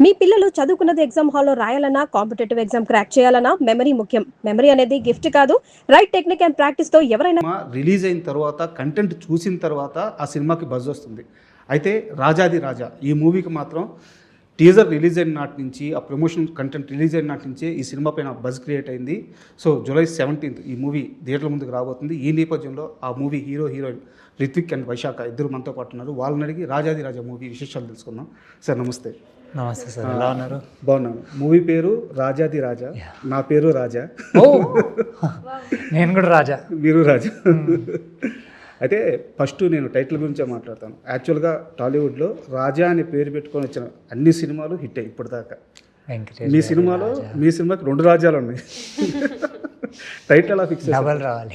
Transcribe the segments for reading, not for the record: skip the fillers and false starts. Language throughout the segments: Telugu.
మీ పిల్లలు చదువుకున్నది ఎగ్జామ్ హాల్లో రాయాలన్నా కాంపిటేటివ్ ఎగ్జామ్ క్రాక్ చేయాలన్నా మెమరీ ముఖ్యం. మెమరీ అనేది గిఫ్ట్ కాదు, రైట్ టెక్నిక్ అండ్ ప్రాక్టీస్ తో ఎవరైనా. రిలీజ్ అయిన తర్వాత కంటెంట్ చూసిన తర్వాత ఆ సినిమాకి బజ్ వస్తుంది. అయితే రాజాది రాజా ఈ మూవీకి మాత్రం టీజర్ రిలీజ్ అయిన నాటి నుంచి, ఆ ప్రమోషన్ కంటెంట్ రిలీజ్ అయిన నాటి నుంచే ఈ సినిమా పైన బజ్ క్రియేట్ అయింది. సో జూలై 17th ఈ మూవీ థియేటర్ల ముందుకు రాబోతుంది. ఈ నేపథ్యంలో ఆ movie hero heroine Rithvik and Vaishakha ఇద్దరు మనతో పాటు ఉన్నారు. వాళ్ళని అడిగి రాజాది రాజా మూవీ విశేషాలు తెలుసుకుందాం. సార్ నమస్తే. నమస్తే సార్, ఎలా ఉన్నారు? బాగున్నాను. మూవీ పేరు రాజాది రాజా, నా పేరు రాజా. ఓ నేను కూడా రాజా, మీరు రాజా. అయితే ఫస్ట్ నేను టైటిల్ గురించే మాట్లాడతాను. యాక్చువల్గా టాలీవుడ్లో రాజా అనే పేరు పెట్టుకొని వచ్చిన అన్ని సినిమాలు హిట్ అయ్యి ఇప్పటిదాకా. మీ సినిమాకి 2 రాజ్యాలు ఉన్నాయి. టైటిల్ అలా ఫిక్స్ డబల్ రావాలి.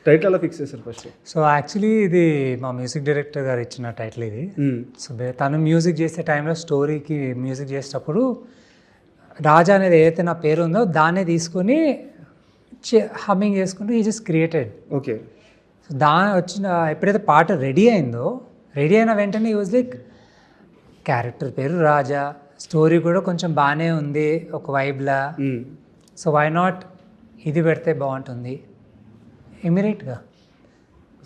టైటిల్ అలా ఫిక్స్ చేశారు ఫస్ట్. సో యాక్చువల్లీ ఇది మా మ్యూజిక్ డైరెక్టర్ గారు ఇచ్చిన టైటిల్ ఇది. సో తను మ్యూజిక్ చేసే టైంలో స్టోరీకి మ్యూజిక్ చేసేటప్పుడు రాజా అనేది ఏదైతే నా పేరు ఉందో దాన్నే తీసుకొని హమ్మింగ్ చేసుకుంటూ ఈ జస్ట్ క్రియేటెడ్. ఓకే. సో వచ్చిన ఎప్పుడైతే పాట రెడీ అయిన వెంటనే యూజ్ లైక్ క్యారెక్టర్ పేరు రాజా, స్టోరీ కూడా కొంచెం బాగానే ఉంది ఒక వైబ్లా. సో వై నాట్ ఇది పెడితే బాగుంటుంది ఇమీడియట్గా.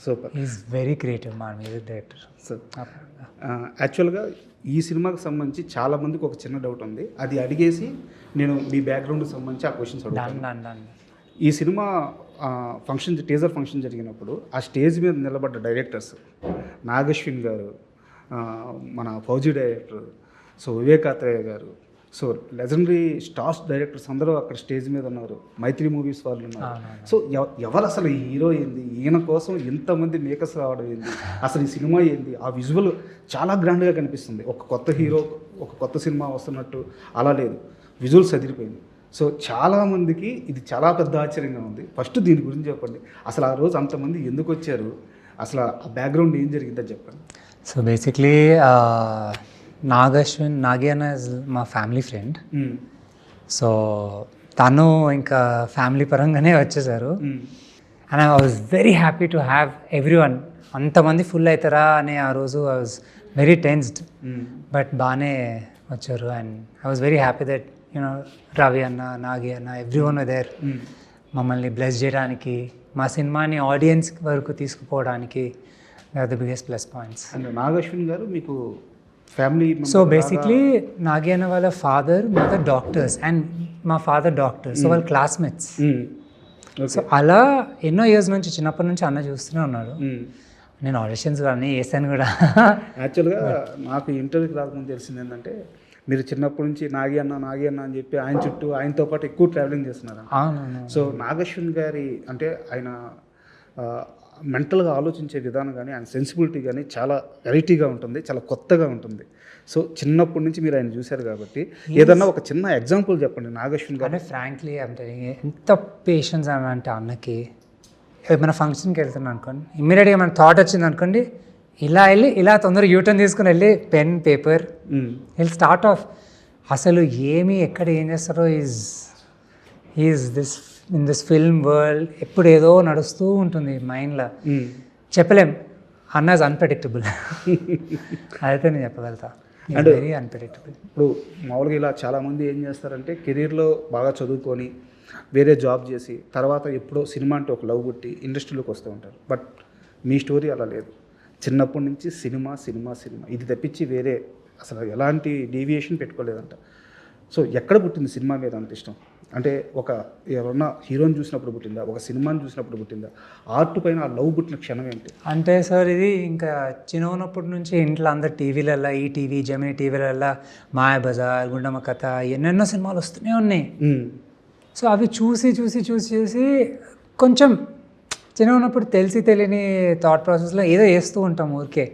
సూపర్. ఈజ్ వెరీ క్రియేటివ్ మా మ్యూజిక్ డైరెక్టర్. యాక్చువల్గా ఈ సినిమాకి సంబంధించి చాలామందికి ఒక చిన్న డౌట్ ఉంది, అది అడిగేసి నేను మీ బ్యాక్గ్రౌండ్కి సంబంధించి ఆ క్వశ్చన్స్ అడుగుతాను. ఈ సినిమా టీజర్ ఫంక్షన్ జరిగినప్పుడు ఆ స్టేజ్ మీద నిలబడ్డ డైరెక్టర్స్ నాగశ్విన్ గారు, మన ఫౌజీ డైరెక్టర్, సో వివేకాత్రేయ గారు, సో లెజెండరీ స్టార్స్ డైరెక్టర్స్ అందరూ అక్కడ స్టేజ్ మీద ఉన్నారు. మైత్రి మూవీస్ వాళ్ళు ఉన్నారు. సో ఎవరు అసలు ఈ హీరో ఏంది, ఈయన కోసం ఎంతమంది మేకర్స్ రావడం ఏంది, అసలు ఈ సినిమా ఏంది, ఆ విజువల్ చాలా గ్రాండ్గా కనిపిస్తుంది. ఒక కొత్త హీరో ఒక కొత్త సినిమా వస్తున్నట్టు అలా లేదు, విజువల్స్ అదిరిపోయింది. సో చాలామందికి ఇది చాలా పెద్ద ఆశ్చర్యంగా ఉంది. ఫస్ట్ దీని గురించి చెప్పండి. అసలు ఆ రోజు అంతమంది ఎందుకు వచ్చారు, అసలు ఆ బ్యాక్గ్రౌండ్ ఏం జరిగిందని చెప్పండి. సో బేసిక్లీ నాగి అన్న ఇస్ మా ఫ్యామిలీ ఫ్రెండ్. సో తను ఇంకా ఫ్యామిలీ పరంగానే వచ్చేసారు. And I was very happy to have everyone. అంతమంది ఫుల్ అవుతారా అని ఆ రోజు I was very tensed, but బాగానే వచ్చారు. And I was very happy that you know Ravi అన్న, నాగి అన్న, ఎవ్రీవన్ దేర్ మమ్మల్ని బ్లెస్ చేయడానికి, మా సినిమాని ఆడియన్స్ వరకు తీసుకుపోవడానికి the biggest plus points. And Nag Ashwin గారు మీకు ఫ్యామిలీ. సో బేసిక్లీ నాగి అన్న వాళ్ళ ఫాదర్ మదర్ డాక్టర్స్ అండ్ మా ఫాదర్ డాక్టర్. సో వాళ్ళ క్లాస్మేట్స్. సో అలా ఎన్నో ఇయర్స్ నుంచి, చిన్నప్పటి నుంచి అన్న చూస్తూనే ఉన్నాడు. నేను ఆడిషన్స్ అన్నీ చేశాను కూడా. యాక్చువల్గా నాకు ఇంటర్వ్యూకి రాకముందు తెలిసింది ఏంటంటే మీరు చిన్నప్పటి నుంచి నాగి అన్న అని చెప్పి ఆయన చుట్టూ ఆయనతో పాటు ఎక్కువ ట్రావెలింగ్ చేస్తున్నారు. సో నాగశ్విన్ గారి అంటే ఆయన మెంటల్గా ఆలోచించే విధానం కానీ, ఆయన సెన్సిబిలిటీ కానీ చాలా వెరైటీగా ఉంటుంది, చాలా కొత్తగా ఉంటుంది. సో చిన్నప్పటి నుంచి మీరు ఆయన చూశారు కాబట్టి ఏదన్నా ఒక చిన్న ఎగ్జాంపుల్ చెప్పండి నాగశ్విన్ గారు. అంటే ఫ్రాంక్లీ అంటే ఎంత పేషెన్స్ అని అంటే అన్నకి ఏమైనా ఫంక్షన్కి వెళ్తున్నాను అనుకోండి, ఇమ్మీడియట్గా ఏమైనా థాట్ వచ్చింది అనుకోండి, ఇలా వెళ్ళి ఇలా తొందరగా యూటర్న్ తీసుకుని వెళ్ళి పెన్ పేపర్ వీళ్ళు స్టార్ట్ ఆఫ్. అసలు ఏమి ఎక్కడ ఏం చేస్తారో is in this film world ఎప్పుడు ఏదో నడుస్తూ ఉంటుంది మైండ్లో. చెప్పలేం. అన్న ఇస్ అన్ప్రెడిక్టబుల్. అదైతే నేను చెప్పగలుగుతా, వెరీ అన్ప్రెడిక్టబుల్. ఇప్పుడు మామూలుగా ఇలా చాలామంది ఏం చేస్తారంటే కెరీర్లో బాగా చదువుకొని వేరే జాబ్ చేసి తర్వాత ఎప్పుడో సినిమా అంటే ఒక లవ్ పుట్టి ఇండస్ట్రీలోకి వస్తూ ఉంటారు. బట్ మీ స్టోరీ అలా లేదు. చిన్నప్పటి నుంచి సినిమా ఇది తప్పించి వేరే అసలు ఎలాంటి డీవియేషన్ పెట్టుకోలేదంట. సో ఎక్కడ పుట్టింది సినిమా మీద అంత ఇష్టం? అంటే ఎవరన్నా హీరోని చూసినప్పుడు పుట్టిందా, ఒక సినిమాని చూసినప్పుడు పుట్టిందా, ఆర్ట్ పైన ఆ లవ్ పుట్టిన క్షణం ఏంటి? అంటే సార్ ఇది ఇంకా చిన్నప్పటి నుంచి ఇంట్లో అందరు టీవీలల్లో, ఈటీవీ, జెమినీ టీవీలల్లో మాయాబజార్, గుండమ్మ కథ, ఎన్నెన్నో సినిమాలు వస్తూనే ఉన్నాయి. సో అవి చూసి కొంచెం చిన్న ఉన్నప్పుడు తెలియని థాట్ ప్రాసెస్లో ఏదో చేస్తూ ఉంటాం ఊరికే.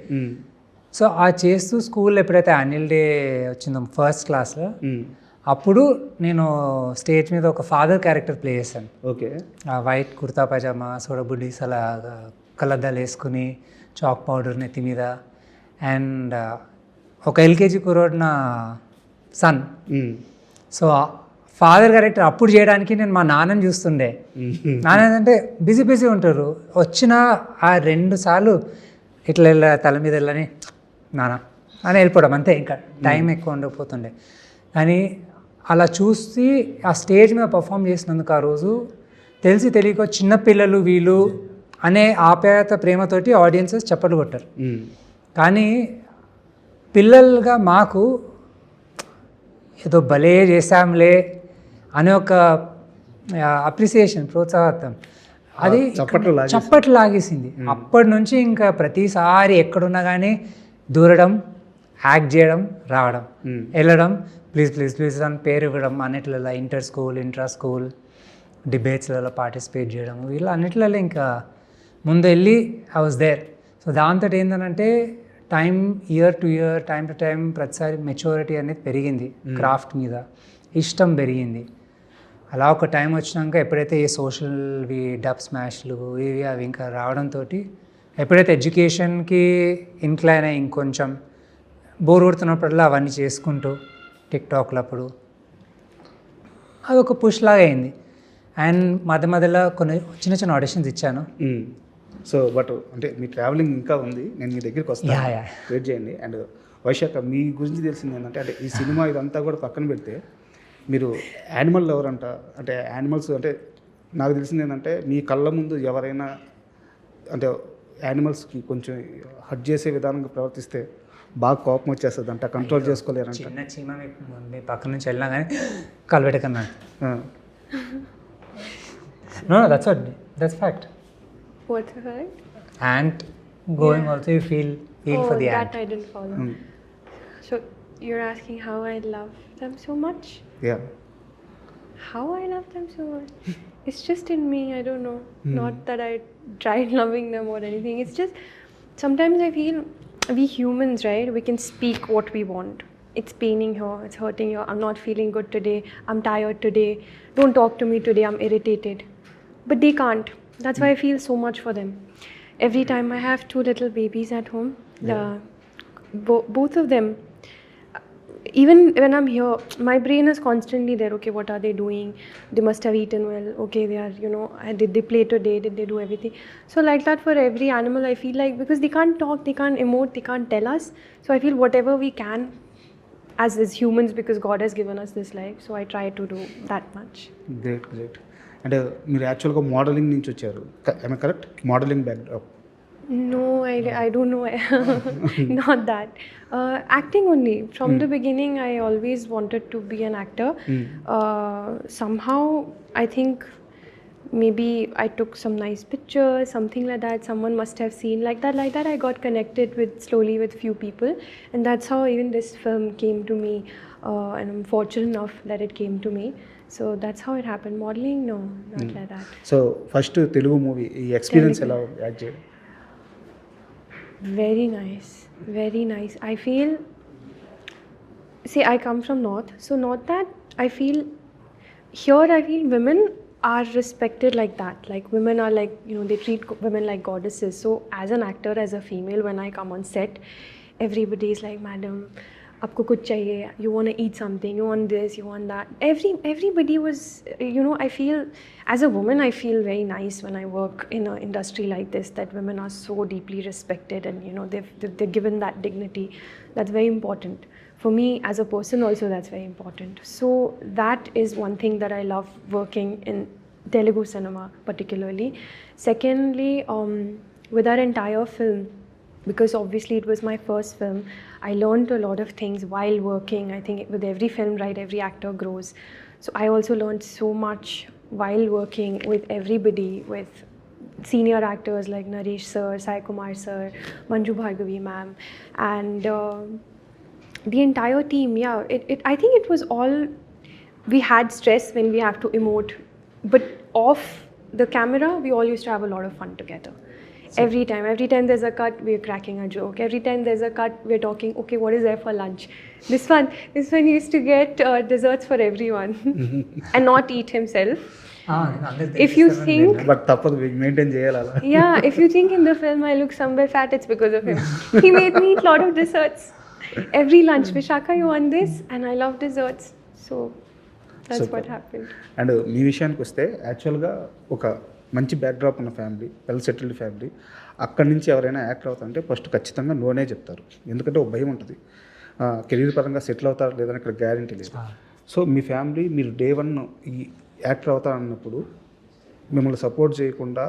సో ఆ చేస్తూ స్కూల్లో ఎప్పుడైతే యాన్యువల్ డే వచ్చిందో ఫస్ట్ క్లాస్లో, అప్పుడు నేను స్టేజ్ మీద ఒక ఫాదర్ క్యారెక్టర్ ప్లే చేశాను. Okay. White kurta pyjama, soda buddies అలా కళ్ళద్దాలు వేసుకుని, చాక్ పౌడర్ నెత్తి మీద, అండ్ ఒక ఎల్కేజీ కుర్రోడు నా సన్. సో ఫాదర్ క్యారెక్టర్ అప్పుడు చేయడానికి నేను మా నాన్నని చూస్తుండే. నాన్న ఏంటంటే బిజీ ఉంటారు, వచ్చిన ఆ 2 సార్లు ఇట్లా తల మీద వెళ్ళని నాన్న అని వెళ్ళిపోవడం అంతే, ఇంకా టైం ఎక్కువ ఉండకపోతుండే. కానీ అలా చూసి ఆ స్టేజ్ మీద పర్ఫామ్ చేసినందుకు ఆ రోజు తెలిసి తెలియక చిన్నపిల్లలు వీళ్ళు అనే ఆప్యాయత ప్రేమతోటి ఆడియన్సెస్ చప్పట్లు కొట్టారు. కానీ పిల్లలుగా మాకు ఏదో భలే చేశాంలే అనే ఒక అప్రిసియేషన్, ప్రోత్సాహం అది చప్పట్లు లాగేసింది. అప్పటి నుంచి ఇంకా ప్రతిసారి ఎక్కడున్నా కానీ దూరడం, యాక్ట్ చేయడం, రావడం, వెళ్ళడం, ప్లీజ్ ప్లీజ్ ప్లీజ్ అని పేరు ఇవ్వడం, అన్నిట్లలో ఇంటర్ స్కూల్, ఇంట్రా స్కూల్ డిబేట్స్లలో పార్టిసిపేట్ చేయడం, వీళ్ళు అన్నిట్లలో ఇంకా ముందు వెళ్ళి ఐ వాజ్ దేర్. సో దాంతో ఏంటంటే year to year, time to time ప్రతిసారి మెచ్యూరిటీ అనేది పెరిగింది, క్రాఫ్ట్ మీద ఇష్టం పెరిగింది. అలా ఒక టైం వచ్చినాక ఎప్పుడైతే ఈ సోషల్వి డబ్ స్మాష్లు ఇవి అవి ఇంకా రావడంతో ఎప్పుడైతే ఎడ్యుకేషన్కి ఇంక్లైన్ అయ్యి ఇంకొంచెం బోర్ కొడుతున్నప్పుడల్లా అవన్నీ చేసుకుంటూ టిక్టాక్లు అప్పుడు అదొక పుష్ లాగా అయింది. అండ్ మధ్య మధ్యలో కొన్ని చిన్న చిన్న ఆడిషన్స్ ఇచ్చాను. సో బట్ అంటే మీ ట్రావెలింగ్ ఇంకా ఉంది, నేను మీ దగ్గరికి వస్తాను, వెయిట్ చేయండి. అండ్ వైశాఖ, మీ గురించి తెలిసింది ఏంటంటే అంటే ఈ సినిమా ఇదంతా కూడా పక్కన పెడితే మీరు యానిమల్ లవర్ అంట. అంటే యానిమల్స్ అంటే నాకు తెలిసింది ఏంటంటే మీ కళ్ళ ముందు ఎవరైనా అంటే యానిమల్స్కి కొంచెం హర్ట్ చేసే విధానంగా ప్రవర్తిస్తే బాగా కోపం వచ్చేస్తుంది అంట, కంట్రోల్ చేసుకోలేరంట. చిన్న చీమ మీ పక్క నుంచి వెళ్ళినా కానీ కాలు పెట్టకన్నాడు. No, that's fact. What's the fact? Ant going also you feel for the ant. That I didn't follow. So you're asking how I love them so much? Yeah. How I love them so much? It's just in me, I don't know. Not that I tried loving them or anything. It's just sometimes I feel we humans, right? We can speak what we want. It's paining here, it's hurting here, I'm not feeling good today, I'm tired today, don't talk to me today, I'm irritated. But they can't. That's why I feel so much for them. Every time I have 2 little babies at home, both of them, even when I'm here, my brain is constantly there. Okay, what are they doing? They must have eaten well. Okay, they are, did they play today? Did they do everything? So like that for every animal, I feel like, because they can't talk, they can't emote, they can't tell us. So I feel whatever we can as humans, because God has given us this life. So I try to do that much. Great. అంటే మీరు యాక్చువల్గా మోడలింగ్ నుంచి వచ్చారు, correct? Modelling backdrop. No, I don't know. Not that. Acting only. From the beginning, I always wanted to be an actor. Somehow, I think maybe I took some nice pictures, something like that. Someone must have seen like that. I got connected slowly with few people, and that's how even this film came to me. And I'm fortunate enough that it came to me. So that's how it happened. Modeling, no, not like that. So first Telugu movie ఈ ఎక్స్పీరియన్స్ ఎలా యాక్ట్ చేయడం? Very nice. I feel, see, I come from North, so not that I feel women are respected like that. Like women are like, they treat women like goddesses. So as an actor, as a female, when I come on set, everybody is like, madam, aapko kuch chahiye, you want to eat something, you want this, you want that. Everybody was, I feel, as a woman, I feel very nice when I work in an industry like this, that women are so deeply respected, and they're given that dignity. That's very important. For me as a person also, that's very important. So that is one thing that I love working in Telugu cinema particularly. Secondly, with our entire film, because obviously it was my first film, I learned a lot of things while working. I think with every film, right, every actor grows. So I also learned so much while working with everybody, with senior actors like Naresh sir, Sai Kumar sir, Manju Bhargavi ma'am, and the entire team. I think it was all, we had stress when we have to emote, but off the camera we all used to have a lot of fun together. Every time there's a cut, we're cracking a joke. Every time there's a cut, we're talking, okay, what is there for lunch? This one used to get desserts for everyone and not eat himself. If you think, but తప్పదు, మెయింటైన్ చేయాలి అలా. yeah, if you think in the film I look somewhere fat, it's because of him. He made me eat a lot of desserts. Every lunch, Vishaka, you want this? And I love desserts. So that's what happened. And మీ విషయానికి వస్తే యాక్చువల్గా ఒక మంచి బ్యాక్డ్రాప్ ఉన్న ఫ్యామిలీ, వెల్ సెటిల్డ్ ఫ్యామిలీ, అక్కడి నుంచి ఎవరైనా యాక్టర్ అవుతారంటే ఫస్ట్ ఖచ్చితంగా నోనే చెప్తారు. ఎందుకంటే ఒక భయం ఉంటుంది, కెరీర్ పరంగా సెటిల్ అవుతారు లేదని ఇక్కడ గ్యారంటీ లేదు. సో మీ ఫ్యామిలీ మీరు డే 1 ఈ యాక్టర్ అవుతారన్నప్పుడు మిమ్మల్ని సపోర్ట్ చేయకుండా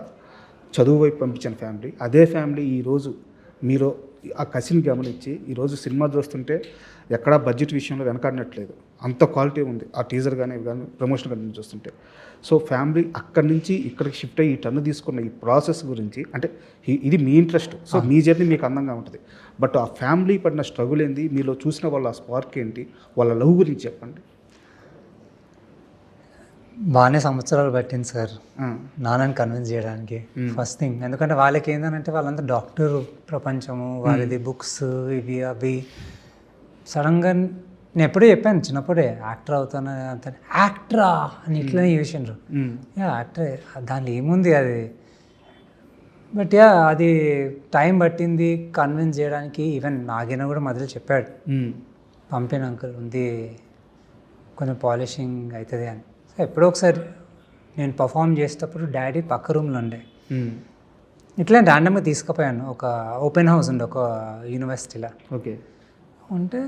చదువు వైపు పంపించిన ఫ్యామిలీ, అదే ఫ్యామిలీ ఈరోజు మీరు ఆ కసిని గమనించి ఈరోజు సినిమా చూస్తుంటే ఎక్కడా బడ్జెట్ విషయంలో వెనకాడినట్లేదు, అంత క్వాలిటీ ఉంది ఆ టీజర్ కానీ ఇవి కానీ ప్రమోషన్ కానీ చూస్తుంటే. సో ఫ్యామిలీ అక్కడి నుంచి ఇక్కడికి షిఫ్ట్ అయ్యి ఈ టర్న్ తీసుకున్న ఈ ప్రాసెస్ గురించి అంటే ఇది మీ ఇంట్రెస్ట్, సో మీ జర్నీ మీకు అందంగా ఉంటుంది. బట్ ఆ ఫ్యామిలీ పడిన స్ట్రగుల్ ఏంది, మీలో చూసిన వాళ్ళ స్పార్క్ ఏంటి, వాళ్ళ లవ్ గురించి చెప్పండి. బాగానే సంవత్సరాలు పట్టింది సార్ నాన్నని కన్విన్స్ చేయడానికి. ఫస్ట్ థింగ్ ఎందుకంటే వాళ్ళకి ఏంటంటే వాళ్ళంతా డాక్టర్ ప్రపంచము, వాళ్ళది బుక్స్ ఇవి అవి. సడన్గా నేను ఎప్పుడూ చెప్పాను చిన్నప్పుడే యాక్టర్ అవుతాను అంత, యాక్టరా అని ఇట్లనే చూసిండ్రు. యాక్టర్ దానిలో ఏముంది అది, బట్ అది టైం పట్టింది కన్విన్స్ చేయడానికి. ఈవెన్ నాగేనా కూడా మొదలు చెప్పాడు, పంపిన అంకుల్ ఉంది కొంచెం పాలిషింగ్ అవుతుంది అని. సో ఎప్పుడో ఒకసారి నేను పర్ఫామ్ చేసేటప్పుడు డాడీ పక్క రూమ్లో ఉండే, ఇట్లా ర్యాండమ్గా తీసుకుపోయాను. ఒక ఓపెన్ హౌస్ ఉండే ఒక యూనివర్సిటీలో. ఓకే ఉంటే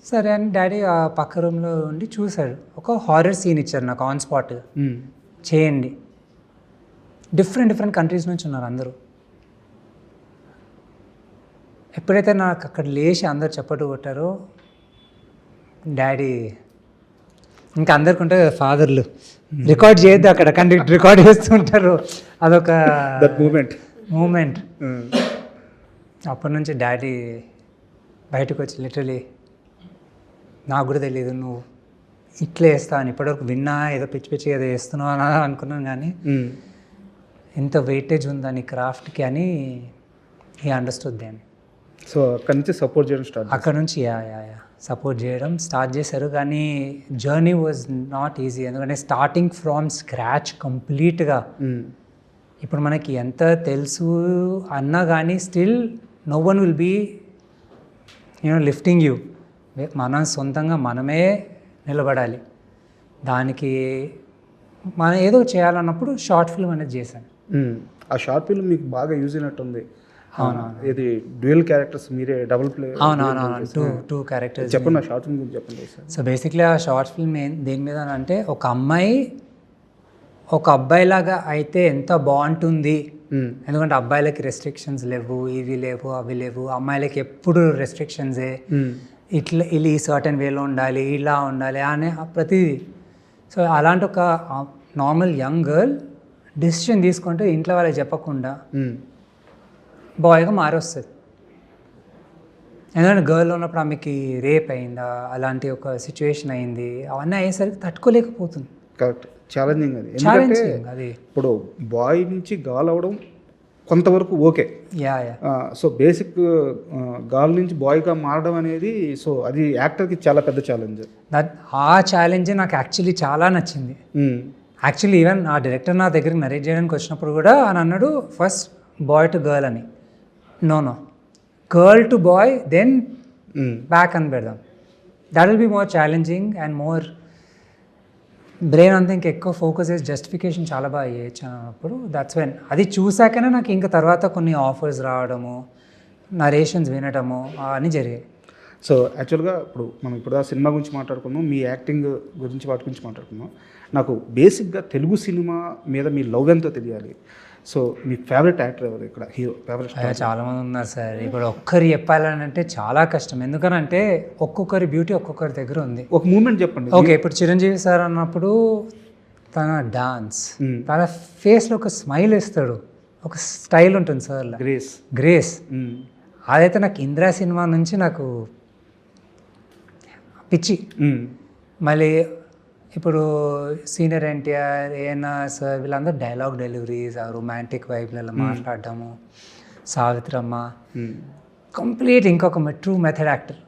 సరే అని డాడీ ఆ పక్క రూమ్లో ఉండి చూశాడు. ఒక హారర్ సీన్ ఇచ్చారు నాకు ఆన్ స్పాట్, చేయండి. డిఫరెంట్ కంట్రీస్ నుంచి ఉన్నారు అందరూ. ఎప్పుడైతే నాకు అక్కడ లేచి అందరు చప్పట్లు కొట్టారో డాడీ, ఇంకా అందరికి ఉంటే ఫాదర్లు రికార్డ్ చేయొద్దు అక్కడ, కానీ రికార్డ్ చేస్తుంటారు, అదొక మూమెంట్. అప్పటి నుంచి డాడీ బయటకు వచ్చి లిటరలీ నాకు కూడా తెలియదు నువ్వు ఇట్లే వేస్తావు అని. ఇప్పటివరకు విన్నా ఏదో పిచ్చి ఏదో వేస్తున్నావు అని అనుకున్నాను, కానీ ఎంత వెయిటేజ్ ఉందా నీ క్రాఫ్ట్కి అని ఈ అండర్స్టూడ్ దాన్ని. సో అక్కడ నుంచి సపోర్ట్ చేయడం స్టార్ట్, అక్కడ నుంచి సపోర్ట్ చేయడం స్టార్ట్ చేశారు. కానీ జర్నీ వాజ్ నాట్ ఈజీ, ఎందుకంటే స్టార్టింగ్ ఫ్రమ్ స్క్రాచ్ కంప్లీట్గా. ఇప్పుడు మనకి ఎంత తెలుసు అన్నా కానీ still no one will be lifting you. మనం సొంతంగా మనమే నిలబడాలి. దానికి మనం ఏదో చేయాలన్నప్పుడు షార్ట్ ఫిల్మ్ అనేది చేశాను. ఆ షార్ట్ ఫిల్మ్ మీకు బాగా యూజ్ అయినట్టుంది. ఇది డ్యూయల్ క్యారెక్టర్స్ మీరే డబుల్ ప్లే. అవునవును, టూ క్యారెక్టర్స్. చెప్పండి ఆ షార్ట్ ఫిల్మ్ గురించి చెప్పండి. సో బేసిక్లీ ఆ షార్ట్ ఫిల్మ్ దేని మీద అంటే, ఒక అమ్మాయి ఒక అబ్బాయిలాగా అయితే ఎంత బాగుంటుంది. ఎందుకంటే అబ్బాయిలకి రెస్ట్రిక్షన్స్ లేవు, ఇవి లేవు అవి లేవు, అమ్మాయిలకి ఎప్పుడు రెస్ట్రిక్షన్సే. ఇట్లా ఈ సర్టన్ వేలో ఉండాలి, ఇలా ఉండాలి అనే ప్రతిదీ. సో అలాంటి ఒక నార్మల్ యంగ్ గర్ల్ డెసిషన్ తీసుకుంటే ఇంట్లో వాళ్ళకి చెప్పకుండా బాయ్గా మారొస్తుంది. ఎందుకంటే గర్ల్ ఉన్నప్పుడు ఆమెకి రేప్ అయిందా, అలాంటి ఒక సిచ్యువేషన్ అయింది, అవన్నీ అయ్యేసరికి తట్టుకోలేకపోతుంది. కరెక్ట్, ఛాలెంజింగ్ అది. ఎందుకంటే అది ఇప్పుడు బాయ్ నుంచి గర్ల్ అవడం కొంతవరకు ఓకే, సో బేసిక్ గర్ల్ నుంచి బాయ్గా మారడం అనేది, సో అది యాక్టర్కి చాలా పెద్ద ఛాలెంజ్. ఆ ఛాలెంజ్ నాకు యాక్చువల్లీ చాలా నచ్చింది. యాక్చువల్లీ ఈవెన్ ఆ డైరెక్టర్ నా దగ్గరికి నరేట్ చేయడానికి వచ్చినప్పుడు కూడా అని అన్నాడు, ఫస్ట్ బాయ్ టు గర్ల్ అని. No girl to boy then back అని పెడదాం. That will be more challenging and more brain అంతా ఇంకా ఎక్కువ ఫోకస్ చేసి జస్టిఫికేషన్ చాలా బాగా చేయొచ్చు అన్నప్పుడు దట్స్ వెన్ అది చూసాకనే నాకు ఇంకా తర్వాత కొన్ని ఆఫర్స్ రావడము, నరేషన్స్ వినడము అని జరిగాయి. సో యాక్చువల్గా మనం ఇప్పుడు సినిమా గురించి మాట్లాడుకున్నాం, మీ యాక్టింగ్ గురించి వాటి గురించి మాట్లాడుకున్నాం. నాకు బేసిక్గా తెలుగు సినిమా మీద మీ లవ్ ఎంతో తెలియాలి. సో మీ ఫేవరెట్ యాక్టర్ ఎవరు ఇక్కడ, హీరో ఫేవరెట్? చాలామంది ఉన్నారు సార్. ఇప్పుడు ఒక్కరు చెప్పాలని అంటే చాలా కష్టం, ఎందుకనంటే ఒక్కొక్కరి బ్యూటీ ఒక్కొక్కరి దగ్గర ఉంది. ఒక మూమెంట్ చెప్పండి. ఓకే, ఇప్పుడు చిరంజీవి సార్ అన్నప్పుడు తన డాన్స్, తన ఫేస్లో ఒక స్మైల్ ఇస్తాడు, ఒక స్టైల్ ఉంటుంది సార్, గ్రేస్. అదైతే నాకు ఇంద్రా సినిమా నుంచి నాకు పిచ్చి. మళ్ళీ ఇప్పుడు సీనియర్ ఎన్టీఆర్, ఏఎన్ఆర్ సార్ వీళ్ళందరూ డైలాగ్ డెలివరీస్, ఆ రొమాంటిక్ వైబ్లలో మాట్లాడటము, సావిత్రమ్మ కంప్లీట్ ఇంకొక true method actor.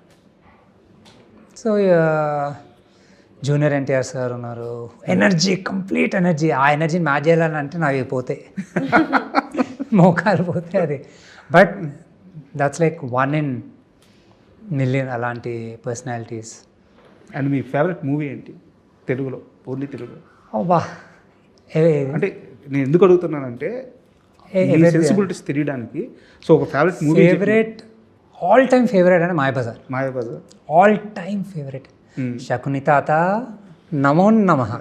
So junior NTR sir ఉన్నారు, ఎనర్జీ, కంప్లీట్ ఎనర్జీ. ఆ ఎనర్జీని మ్యాచ్ చేయాలని అంటే నావి పోతాయి, మోకాలు పోతాయి అది. But that's like 1 in million అలాంటి పర్సనాలిటీస్. అండ్ మీ ఫేవరెట్ మూవీ ఏంటి తెలుగులో, ఓన్లీ తెలుగులో? అబ్బా, అంటే నేను ఎందుకు అడుగుతున్నానంటే సెన్సిబిలిటీస్ తెలియడానికి. సో ఒక favourite movie, favourite all time favourite అంటే Mayabazar all time favourite. Shakuni తాత నమో నమః.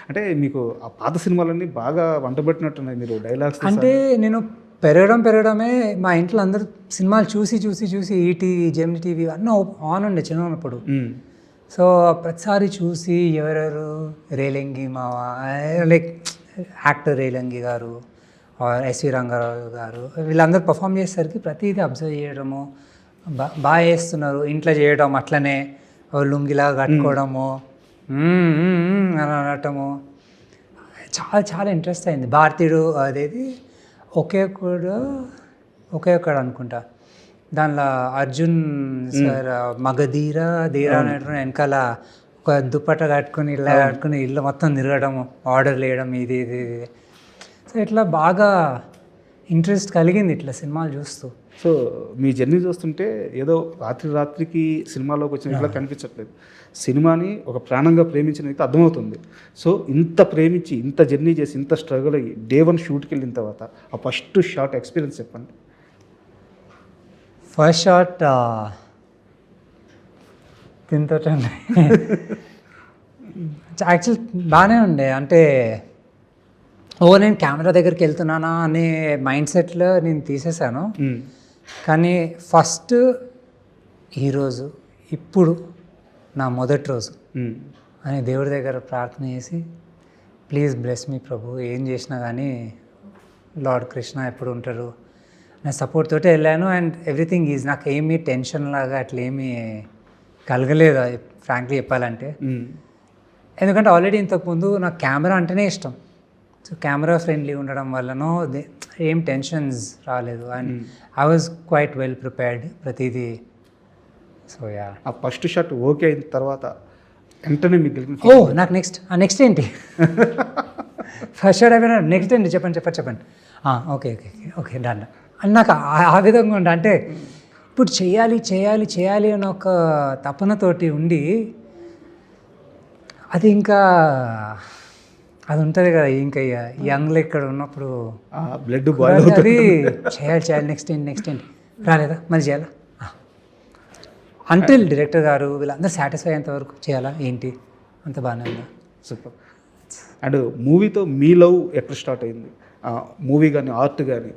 అంటే మీకు ఆ పాత సినిమాలన్నీ బాగా వంటబట్టినట్టున్నాయి మీరు డైలాగ్స్. అంటే నేను పెరగడమే మా ఇంట్లో అందరూ సినిమాలు చూసి ఈటీవీ జెమిని టీవీ అన్నీ ఆన్ ఉండే చిన్న ఉన్నప్పుడు. సో ప్రతిసారి చూసి ఎవరెవరు రేలంగి మావ లైక్ యాక్టర్ రేలంగి గారు ఎస్వి రంగారావు గారు వీళ్ళందరూ పర్ఫామ్ చేసేసరికి ప్రతిదీ అబ్జర్వ్ చేయడము, బాగా చేస్తున్నారు ఇంట్లో చేయడం, అట్లనే లుంగిలా కట్టుకోవడము అని అనటము చాలా చాలా ఇంట్రెస్ట్ అయింది. భారతీయుడు అదేది ఒకే ఒక్కడు అనుకుంటా, దానిలో అర్జున్ సార్ మగధీర ధీర అనేటువంటి వెనకాల ఒక దుప్పట కట్టుకుని ఇల్లు మొత్తం తిరగడము, ఆర్డర్లు వేయడం, ఇది. సో ఇట్లా బాగా ఇంట్రెస్ట్ కలిగింది ఇట్లా సినిమాలు చూస్తూ. సో మీ జర్నీ చూస్తుంటే ఏదో రాత్రికి సినిమాలోకి వచ్చిన ఇట్లా కనిపించట్లేదు. సినిమాని ఒక ప్రాణంగా ప్రేమించిన వ్యక్తి అర్థమవుతుంది. సో ఇంత ప్రేమించి, ఇంత జర్నీ చేసి, ఇంత స్ట్రగుల్ అయ్యి డే 1 షూట్కి వెళ్ళిన తర్వాత ఆ ఫస్ట్ షాట్ ఎక్స్పీరియన్స్ చెప్పండి. ఫస్ట్ షాట్ తింటండి యాక్చువల్ బాగానే ఉండే. అంటే నేను కెమెరా దగ్గరికి వెళ్తున్నానా అనే మైండ్ సెట్లో నేను తీసేసాను. కానీ ఫస్ట్ ఈరోజు ఇప్పుడు నా మొదటి రోజు అని దేవుడి దగ్గర ప్రార్థన చేసి, ప్లీజ్ బ్లెస్ మీ ప్రభు, ఏం చేసినా కానీ లార్డ్ కృష్ణ ఎప్పుడు ఉంటారు నా సపోర్ట్ తోటే వెళ్ళాను. అండ్ ఎవ్రీథింగ్ ఈజ్, నాకు ఏమీ టెన్షన్ లాగా అట్లా ఏమీ కలగలేదు ఫ్రాంక్లీ చెప్పాలంటే. ఎందుకంటే ఆల్రెడీ ఇంతకుముందు నాకు కెమెరా అంటేనే ఇష్టం. సో కెమెరా ఫ్రెండ్లీ ఉండడం వల్లనో ఏం టెన్షన్స్ రాలేదు. And I was quite well prepared ప్రతిదీ. సో యా, ఆ ఫస్ట్ షాట్ ఓకే అయిన తర్వాత వెంటనే మీకు నాకు నెక్స్ట్ ఏంటి ఫస్ట్ షాట్ అయిపోయినా నెక్స్ట్ ఏంటి చెప్పండి. ఓకే డన్ అని నాకు ఆ విధంగా ఉండే. అంటే ఇప్పుడు చేయాలి అని ఒక తపనతోటి ఉండి, అది ఇంకా అది ఉంటుంది కదా, ఇంకా యంగ్లో ఇక్కడ ఉన్నప్పుడు బ్లడ్ బాయిల్ అది చేయాలి నెక్స్ట్ ఏంటి రాలేదా మళ్ళీ చేయాలా అంటిల్ డైరెక్టర్ గారు వీళ్ళందరూ సాటిస్ఫై అయ్యేంత వరకు చేయాలా ఏంటి అంత బాగానే ఉందా. సూపర్. అండ్ మూవీతో మీ లవ్ ఎక్కడ స్టార్ట్ అయింది? మూవీ కానీ ఆర్ట్ కానీ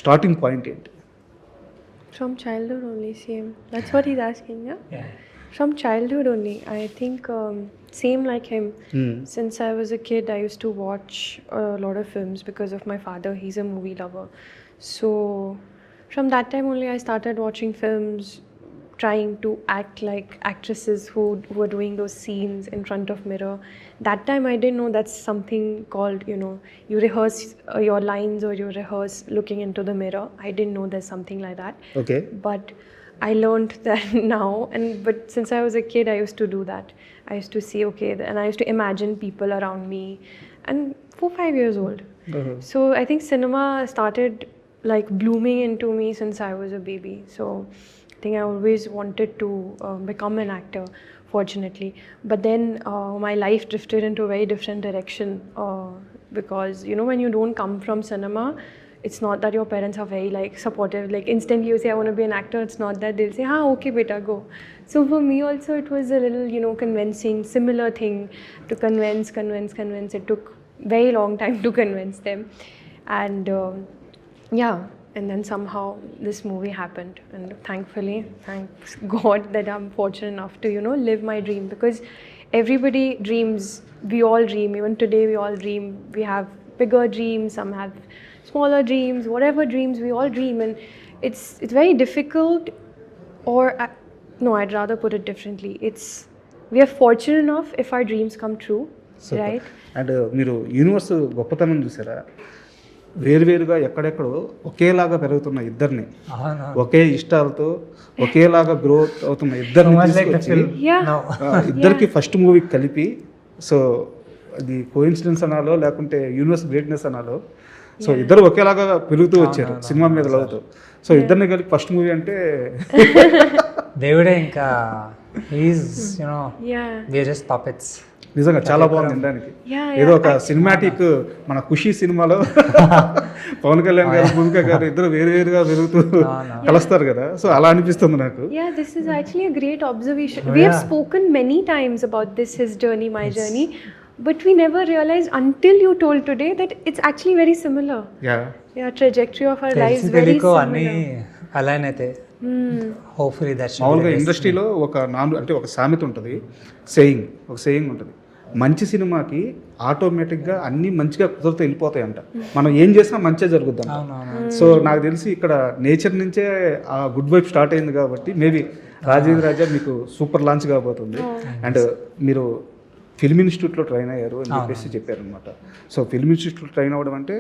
స్టార్టింగ్ పాయింట్ ఏంటి? From childhood only, same. That's what he's asking, yeah? From childhood only. I think same like him. Since I was a kid, I used to watch a lot of films because of my father. He's a movie lover. So from that time only, I started watching films, trying to act like actresses who were doing those scenes in front of mirror. That time I didn't know that's something called, you rehearse your lines or you rehearse looking into the mirror. I didn't know there's something like that. Okay. But I learned that now. But since I was a kid, I used to do that. I used to see, and I used to imagine people around me. And 4-5 years old. So I think cinema started like blooming into me since I was a baby. So I think I always wanted to become an actor, fortunately. But then my life drifted into a very different direction because, when you don't come from cinema, it's not that your parents are very like supportive. Like instantly you say, I want to be an actor. It's not that. They'll say, okay, beta, go. So for me also, it was a little, convincing, similar thing to convince. It took very long time to convince them. And and then somehow this movie happened, and thankfully, thanks God that I'm fortunate enough to live my dream, because everybody dreams. We all dream. Even today we all dream. We have bigger dreams, some have smaller dreams, whatever dreams we all dream. And it's very difficult, or no, I'd rather put it differently. We are fortunate enough if our dreams come true. Super. Right? And మీరు యూనివర్స్ గొప్పతనం చూసారా? వేరువేరుగా ఎక్కడెక్కడో ఒకేలాగా పెరుగుతున్న ఇద్దరిని, ఒకే ఇష్టాలతో ఒకేలాగా గ్రోత్ అవుతున్న ఇద్దరికి ఫస్ట్ మూవీ కలిపి, సో అది కోఇన్సిడెన్స్ అనాలో లేకుంటే యూనివర్స్ గ్రేట్నెస్ అనాలో, సో ఇద్దరు ఒకేలాగా పెరుగుతూ వచ్చారు సినిమా మీద లవ్తో. సో ఇద్దరిని కలిపి ఫస్ట్ మూవీ అంటే దేవుడే ఇంకా he is you know Yeah. We are just puppets. నిజంగా చాలా బాగుంది వినడానికి. Yeah, ఏదో ఒక సినిమాటిక్ మన ఖుషి సినిమాలో పవన్ కళ్యాణ్ గారు భూమిక గారు ఇద్దరు వేరువేరుగా పెరుగుతూ కలుస్తారు కదా, సో అలా అనిపిస్తుంది నాకు. Yeah, this is actually a great observation. We have spoken many times about this, his journey, my journey, but we never realized until you told today that it's actually very similar. Yeah Yeah, trajectory of our lives తెలిసి very తెలియకో అన్నీ similar. అలానే అయితే హోప్ఫుల్లీ దట్ మామూలుగా ఇండస్ట్రీలో ఒక సామెత ఉంటుంది, ఒక సేయింగ్ ఉంటుంది, మంచి సినిమాకి ఆటోమేటిక్గా అన్నీ మంచిగా కుదురుతూ వెళ్ళిపోతాయంట, మనం ఏం చేసినా మంచిగా జరుగుద్దాం. సో నాకు తెలిసి ఇక్కడ నేచర్ నుంచే ఆ గుడ్ వైబ్ స్టార్ట్ అయింది కాబట్టి మేబీ రాజేంద్ర రాజా మీకు సూపర్ లాంచ్ కాబోతుంది. అండ్ మీరు ఫిల్మ్ ఇన్స్టిట్యూట్లో ట్రైన్ అయ్యారు అని చెప్పేసి చెప్పారనమాట. సో ఫిల్మ్ ఇన్స్టిట్యూట్లో ట్రైన్ అవ్వడం అంటే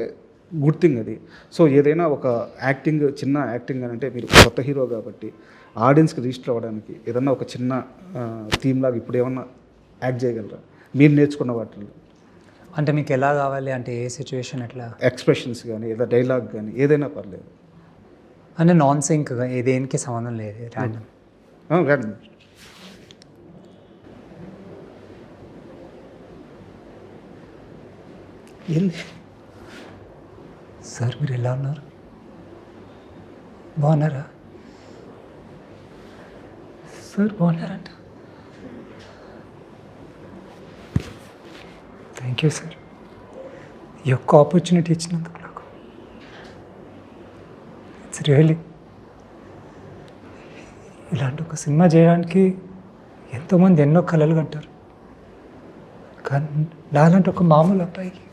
గుడ్ థింగ్ అది. సో ఏదైనా ఒక చిన్న యాక్టింగ్ అని అంటే మీరు కొత్త హీరో కాబట్టి ఆడియన్స్కి రిజిస్టర్ అవ్వడానికి ఏదన్నా ఒక చిన్న థీమ్ లాగా ఇప్పుడు ఏమన్నా యాక్ట్ చేయగలరా మీరు నేర్చుకున్న వాటిల్లో? అంటే మీకు ఎలా కావాలి అంటే ఏ సిచ్యువేషన్ ఎట్లా? ఎక్స్ప్రెషన్స్ కానీ ఏదో డైలాగ్ కానీ ఏదైనా పర్లేదు. అంటే నాన్ సింక్ దేనికి సంబంధం లేదు, ర్యాండమ్. ఏంది సార్ మీరు ఎలా ఉన్నారు? బాగున్నారా సార్? బాగున్నారంట. థ్యాంక్ యూ సార్, ఈ యొక్క ఆపర్చునిటీ ఇచ్చినందుకు నాకు. ఇట్స్ రియల్లీ ఇలాంటి ఒక సినిమా చేయడానికి ఎంతోమంది ఎన్నో కలలు కంటారు, కానీ నాలాంటి ఒక మామూలు అబ్బాయికి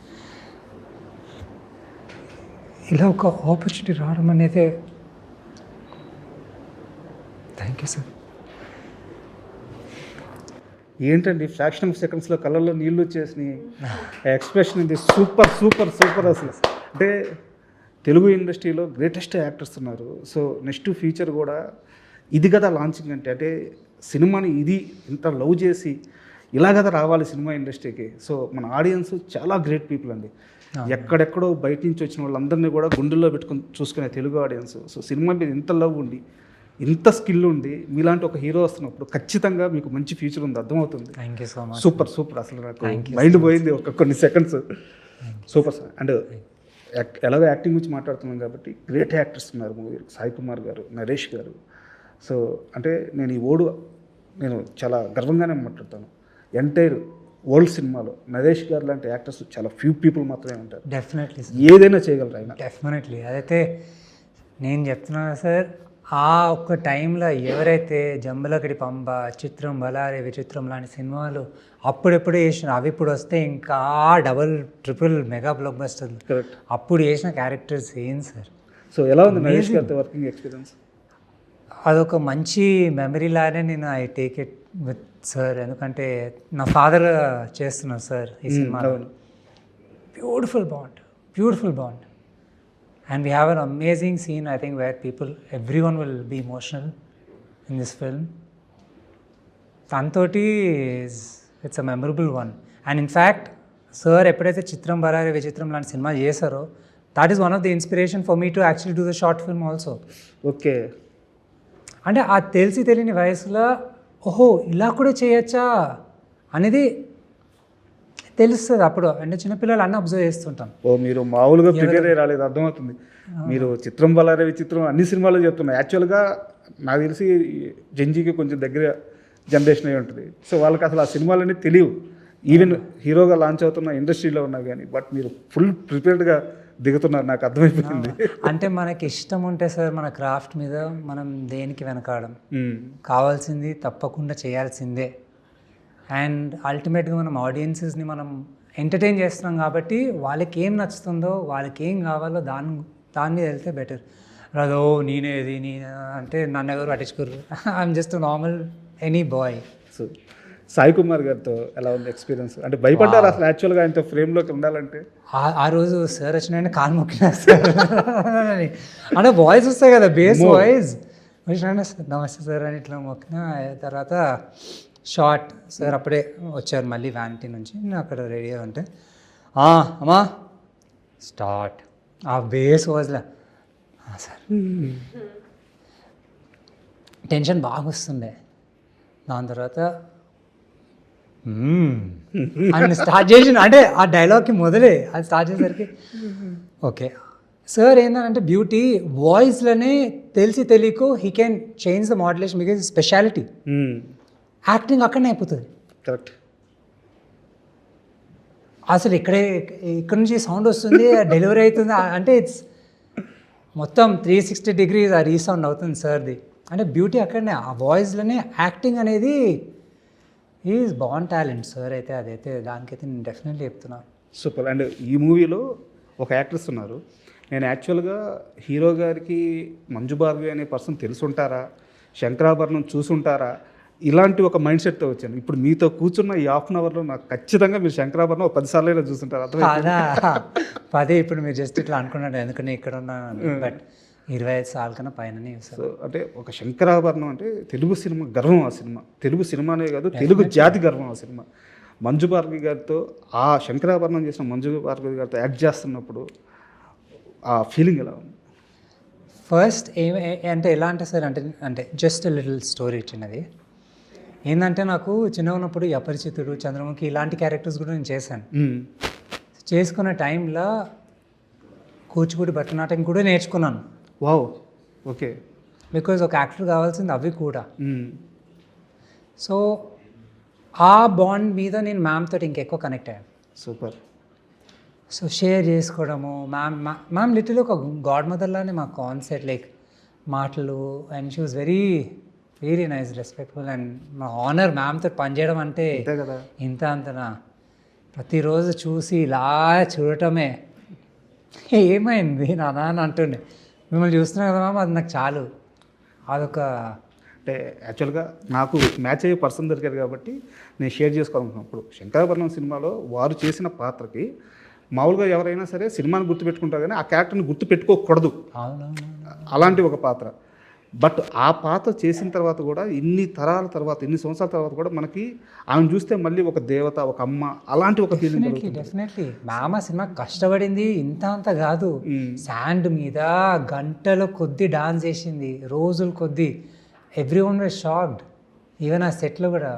ఇలా ఒక ఆపర్చునిటీ రావడం అనేది థ్యాంక్ యూ సార్. ఏంటండి ఫ్రాక్షన్ ఆఫ్ సెకండ్స్లో కళ్ళల్లో నీళ్ళు వచ్చేసినాయి, ఎక్స్ప్రెషన్ ఇది సూపర్ సూపర్ సూపర్ అసలు. అంటే తెలుగు ఇండస్ట్రీలో గ్రేటెస్ట్ యాక్టర్స్ ఉన్నారు. సో నెక్స్ట్ ఫ్యూచర్ కూడా ఇది కదా లాంచింగ్ అంటే సినిమాని ఇది ఇంత లవ్ చేసి ఇలా కదా రావాలి సినిమా ఇండస్ట్రీకి. సో మన ఆడియన్స్ చాలా గ్రేట్ పీపుల్ అండి, ఎక్కడెక్కడో బయట నుంచి వచ్చిన వాళ్ళందరినీ కూడా గుండెల్లో పెట్టుకొని చూసుకునే తెలుగు ఆడియన్స్. సో సినిమా మీద ఇంత లవ్ ఉండి ఇంత స్కిల్ ఉండి మీలాంటి ఒక హీరో వస్తున్నప్పుడు ఖచ్చితంగా మీకు మంచి ఫ్యూచర్ ఉంది, అర్థమవుతుంది. Thank you so much. Super super అసలు నాకు మైండ్ పోయింది కొన్ని సెకండ్స్. Super sir. అండ్ ఎలాగో యాక్టింగ్ గురించి మాట్లాడుతున్నాం కాబట్టి గ్రేట్ యాక్టర్స్ ఉన్నారు మూవీ, సాయి కుమార్ గారు, నరేష్ గారు. సో అంటే నేను చాలా గర్వంగానే మాట్లాడతాను. ఎంటైర్ వరల్డ్ సినిమాలో నరేష్ గారు లాంటి యాక్టర్స్ చాలా ఫ్యూ పీపుల్ మాత్రమే ఉంటారు. డెఫినెట్లీ ఏదైనా చేయగలరు ఆయన. డెఫినెట్లీ అదైతే నేను చెప్తున్నాను సార్. ఆ ఒక్క టైంలో ఎవరైతే జంబలకడి పంబ, చిత్రం, బలారే విచిత్రం లాంటి సినిమాలు అప్పుడెప్పుడు వేసిన అవి ఇప్పుడు వస్తే ఇంకా double triple mega block buster. Correct. అప్పుడు వేసిన క్యారెక్టర్స్ ఏం సార్. సో ఎలా ఉంది నరేష్ గారితో వర్కింగ్ ఎక్స్పీరియన్స్? అదొక మంచి మెమరీ లానే నేను I take it with sir. ఎందుకంటే నా ఫాదర్ చేస్తున్నారు సార్ ఈ cinema. Beautiful bond. And we have an amazing scene, I think, where everyone will be emotional in this film. Tantoti it's a memorable one. And in fact, sir, ఎప్పుడైతే చిత్రం బలారే విచిత్రం లాంటి సినిమా చేశారో, that is one of the inspiration for me to actually do the short film also. Okay. అంటే ఆ తెలియని వయసులో ఓహో ఇలా కూడా చేయొచ్చా అనేది తెలుస్తుంది అప్పుడు. అంటే చిన్నపిల్లలు అన్నీ అబ్జర్వ్ చేస్తుంటాం. మీరు మామూలుగా ప్రిపేర్ అయ్యి రాలేదు, అర్థమవుతుంది. మీరు చిత్రం బలారే విచిత్రం అన్ని సినిమాలు చెప్తున్నారు. యాక్చువల్గా నాకు తెలిసి జంజీకి కొంచెం దగ్గర జనరేషన్ అయి ఉంటుంది. సో వాళ్ళకి అసలు ఆ సినిమాలన్నీ తెలియవు. ఈవెన్ హీరోగా లాంచ్ అవుతున్న ఇండస్ట్రీలో ఉన్నా కానీ, బట్ మీరు ఫుల్ ప్రిపేర్డ్గా దిగుతున్నారు, నాకు అర్థమైపోయింది. అంటే మనకి ఇష్టం ఉంటే సార్ మన క్రాఫ్ట్ మీద మనం దేనికి వెనకాడం, కావాల్సింది తప్పకుండా చేయాల్సిందే. అండ్ అల్టిమేట్గా మనం ఆడియన్సెస్ని మనం ఎంటర్టైన్ చేస్తున్నాం కాబట్టి వాళ్ళకి ఏం నచ్చుతుందో, వాళ్ళకి ఏం కావాలో దాని మీద వెళ్తే బెటర్. రాదో నేనే అంటే నన్ను ఎవరు పట్టించుకోరు. I'm just normal any bye. So Sai Kumar గారితో ఎలా ఉంది ఎక్స్పీరియన్స్? అంటే భయపడ్డారు అసలు యాక్చువల్గా ఆయనతో ఫ్రేమ్లోకి ఉండాలంటే? ఆ రోజు సార్ వచ్చిన కాలు మొక్కినా సార్. అంటే వాయిస్ వస్తాయి కదా, బేస్ వాయిస్ వచ్చినా సార్ నమస్తే సార్ అని ఇట్లా మొక్కిన. తర్వాత షార్ట్ సార్ అప్పుడే వచ్చారు మళ్ళీ వ్యానిటీ నుంచి. నేను అక్కడ రెడీగా ఉంటే అమ్మా స్టార్ట్. ఆ బేస్ వాజ్లా సార్ టెన్షన్ బాగా వస్తుండే. దాని తర్వాత అని స్టార్ట్ చేసిన, అంటే ఆ డైలాగ్కి మొదలే అది స్టార్ట్ చేసేసరికి ఓకే సార్ ఏంటంటే బ్యూటీ వాయిస్లోనే తెలిసి తెలియకు he can change the modulation because speciality. Acting అక్కడనే అయిపోతుంది. కరెక్ట్. అసలు ఇక్కడ నుంచి సౌండ్ వస్తుంది, డెలివరీ అవుతుంది అంటే ఇట్స్ మొత్తం 360 degrees ఆ రీసౌండ్ అవుతుంది సార్ది. అంటే బ్యూటీ అక్కడనే ఆ వాయిస్లోనే. యాక్టింగ్ అనేది ఈజ్ బాన్ టాలెంట్ సార్ అయితే, అదైతే దానికైతే నేను డెఫినెట్లీ చెప్తున్నాను. సూపర్. అండ్ ఈ మూవీలో ఒక యాక్ట్రెస్ ఉన్నారు. నేను యాక్చువల్గా హీరో గారికి మంజు భార్గవి అనే పర్సన్ తెలుసుంటారా, శంకరాభరణం చూసుంటారా, ఇలాంటి ఒక మైండ్ సెట్తో వచ్చాను. ఇప్పుడు మీతో కూర్చున్న ఈ హాఫ్ అన్ అవర్లో నాకు ఖచ్చితంగా మీరు శంకరాభరణం 10 సార్లు చూస్తుంటారు. అదా 10 ఇప్పుడు మీరు జస్ట్ ఇట్లా అనుకున్నాడు ఎందుకంటే ఇక్కడ ఉన్నాను, బట్ 25 సార్ల కన్నా పైననే. సో అంటే ఒక శంకరాభరణం అంటే తెలుగు సినిమా గర్వం. ఆ సినిమా తెలుగు సినిమానే కాదు, తెలుగు జాతి గర్వం ఆ సినిమా. మంజు భార్గవి గారితో ఆ శంకరాభరణం చేసిన మంజు భార్గవి గారితో యాక్ట్ చేస్తున్నప్పుడు ఆ ఫీలింగ్ ఎలా ఉంది? ఫస్ట్ అంటే ఎలా అంటే సార్ అంటే జస్ట్ లిటిల్ స్టోరీ చిన్నది. ఏంటంటే నాకు చిన్న ఉన్నప్పుడు అపరిచితుడు, చంద్రముఖి ఇలాంటి క్యారెక్టర్స్ కూడా నేను చేశాను. చేసుకున్న టైంలో కూచిపూడి భరతనాట్యం కూడా నేర్చుకున్నాను. Wow, okay. బికాజ్ ఒక యాక్టర్ కావాల్సింది అవి కూడా. సో ఆ బాండ్ మీద నేను మ్యామ్ తోటి ఇంకెక్కువ కనెక్ట్ అయ్యాను. సూపర్. సో షేర్ చేసుకోవడము, మ్యామ్ లిటిల్ ఒక గాడ్ మదర్లానే మా కాన్సెప్ట్, లైక్ మాటలు, and she was very very nice, respectful. And మా ఆనర్ మ్యామ్తో పనిచేయడం అంటే కదా ఇంత అంతనా. ప్రతిరోజు చూసి ఇలా చూడటమే ఏమైంది నానా అని అంటుండే. మిమ్మల్ని చూస్తున్నా కదా మ్యామ్, అది నాకు చాలు. అదొక అంటే యాక్చువల్గా నాకు మ్యాచ్ అయ్యే పర్సన్ దొరికారు కాబట్టి నేను షేర్ చేసుకోవాలనుకున్నప్పుడు శంకరాభరణం సినిమాలో వారు చేసిన పాత్రకి మామూలుగా ఎవరైనా సరే సినిమాని గుర్తుపెట్టుకుంటారు కానీ ఆ క్యారెక్టర్ని గుర్తుపెట్టుకోకూడదు. అలాంటి ఒక పాత్ర. బట్ ఆ పాత్ర చేసిన తర్వాత కూడా ఇన్ని తరాల తర్వాత, ఇన్ని సంవత్సరాల తర్వాత కూడా మనకి ఆమెను చూస్తే మళ్ళీ ఒక దేవత, ఒక అమ్మ, అలాంటి ఒక ఫీలింగ్. డెఫినెట్లీ మ్యామ్ ఆ సినిమా కష్టపడింది ఇంత అంత కాదు. శాండ్ మీద గంటల కొద్దీ డాన్స్ చేసింది, రోజుల కొద్దీ. Every one was shocked. Even ఆ సెట్లో కూడా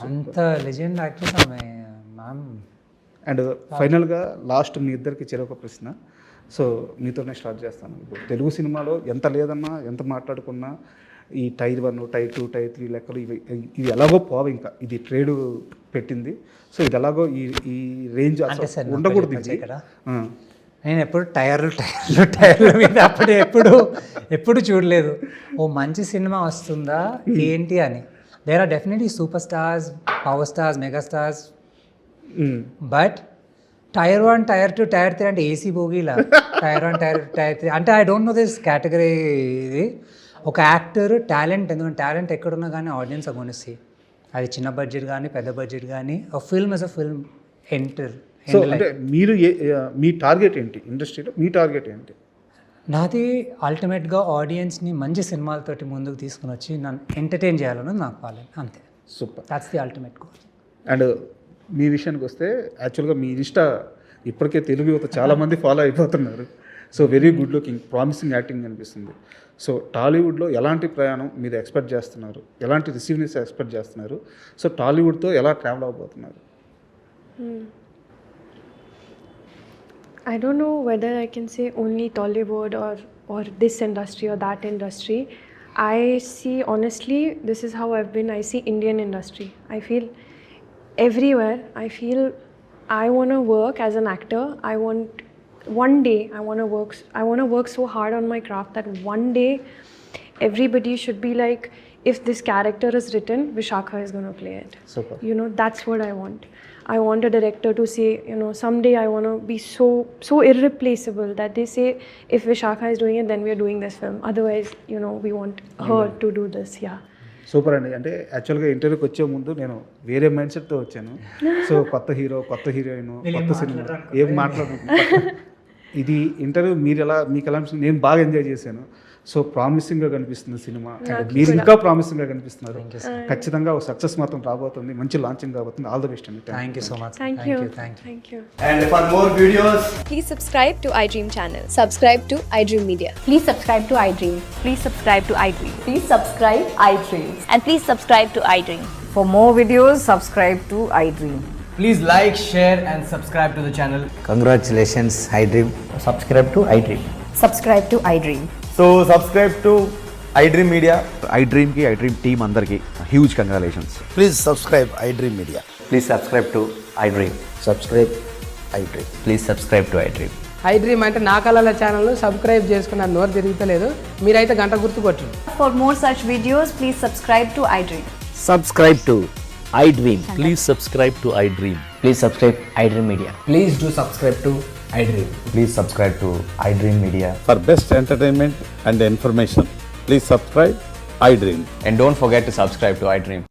అంత లెజెండ్ యాక్ట్రెస్ ఆమె మ్యామ్. అండ్ ఫైనల్గా లాస్ట్ మీ ఇద్దరికి చెరొక ప్రశ్న. సో మీతోనే స్టార్ట్ చేస్తాను. ఇప్పుడు తెలుగు సినిమాలో ఎంత లేదన్నా, ఎంత మాట్లాడుకున్నా ఈ టైర్ 1, టైర్ 2, టైర్ 3 లెక్కలు ఇవి ఎలాగో పోవు. ఇంకా ఇది ట్రేడ్ పెట్టింది. సో ఇది ఎలాగో ఈ రేంజ్ ఉండకూడదు ఇక్కడ. నేను ఎప్పుడు టైర్ల మీద అప్పుడు ఎప్పుడు చూడలేదు ఓ మంచి సినిమా వస్తుందా ఏంటి అని. There are definitely super stars, power stars, mega stars, but tier 1, tier 2, tier 3 అంటే ఏసీ బోగీలా. టైర్ 1, టైర్ 2, టైర్ 3 అంటే I don't know this category. ఇది ఒక యాక్టర్ టాలెంట్, ఎందుకంటే టాలెంట్ ఎక్కడున్నా కానీ ఆడియన్స్ అగొనిసి, అది చిన్న బడ్జెట్ కానీ పెద్ద బడ్జెట్ కానీ, film yes a film enter. So అంటే మీరు మీ టార్గెట్ ఏంటి ఇండస్ట్రీలో? మీ టార్గెట్ ఏంటి? నాది అల్టిమేట్గా ఆడియన్స్ని మంచి సినిమాలతోటి ముందుకు తీసుకుని వచ్చి నన్ను ఎంటర్టైన్ చేయాలన్నది నాకు కావాలి, అంతే. Super. That's the ultimate goal. And మీ విషయానికి వస్తే యాక్చువల్గా మీ ఇన్స్టా ఇప్పటికే తెలుగు యువత చాలామంది ఫాలో అయిపోతున్నారు. So very good looking, promising acting అనిపిస్తుంది. సో టాలీవుడ్లో ఎలాంటి ప్రయాణం మీరు ఎక్స్పెక్ట్ చేస్తున్నారు? ఎలాంటి రిసీవ్నెస్ ఎక్స్పెక్ట్ చేస్తున్నారు? సో టాలీవుడ్తో ఎలా travel అవబోతున్నారు? I don't know whether I can say only Tollywood or this industry or that industry. I see, honestly, this is how I've been. I see Indian industry. I feel everywhere. I feel I want to work as an actor. One day I want to work so hard on my craft that one day everybody should be like, if this character is written, Vishakha is going to play it. Super. You know, that's what I want. I want a director to say, you know, someday I want to be so irreplaceable that they say, if Vishakha is doing it, then we are doing this film. Otherwise, you know, we want her to do this. Yeah. Super అండి. అంటే యాక్చువల్గా ఇంటర్వ్యూకి వచ్చే ముందు నేను వేరే మైండ్ సెట్తో వచ్చాను. సో కొత్త హీరో, కొత్త హీరోయిన్, కొత్త సినిమా ఏం మాట్లాడుకుంటున్నాను. ఇది ఇంటర్వ్యూ మీకు ఎలా అనిపిస్తుంది? నేను బాగా ఎంజాయ్ చేశాను. సో ప్రామిసింగ్గా కనిపిస్తుంది సినిమా. నాకు మీరు కూడా. ఇంకా ప్రామిసింగ్గా కనిపిస్తున్నారు. Thank you, sir. ఖచ్చితంగా ఒక సక్సెస్ మాత్రం రాబోతుంది, మంచి లాంచింగ్ కాబోతుంది. ఆల్ ద బెస్ట్ అండి. Thank you so much. Thank you. Thank you. Thank you. And for more videos, Please subscribe to iDream channel. Subscribe to iDream Media. Please subscribe to iDream. Please subscribe to iDream. Please subscribe iDream. And please subscribe to iDream. For more videos, subscribe to iDream. please like, share and subscribe to the channel. Congratulations, iDream. Subscribe to iDream. Subscribe to iDream. So subscribe to iDream Media. iDream की iDream team अंदर की huge congratulations. Please subscribe iDream Media. Please subscribe to iDream. Subscribe iDream. Please subscribe to iDream. iDream అంటే నా కళల ఛానల్ను సబ్స్క్రైబ్ చేసుకున్న నోరు తిరుగుతలేదు, మీరైతే గంట గుర్తు కొట్టండి. For more such videos, please subscribe to iDream. Subscribe to iDream. Please subscribe to iDream. Please subscribe iDream Media. Please do subscribe to iDream. Please subscribe to iDream Media. For best entertainment and information, please subscribe iDream. And don't forget to subscribe to iDream.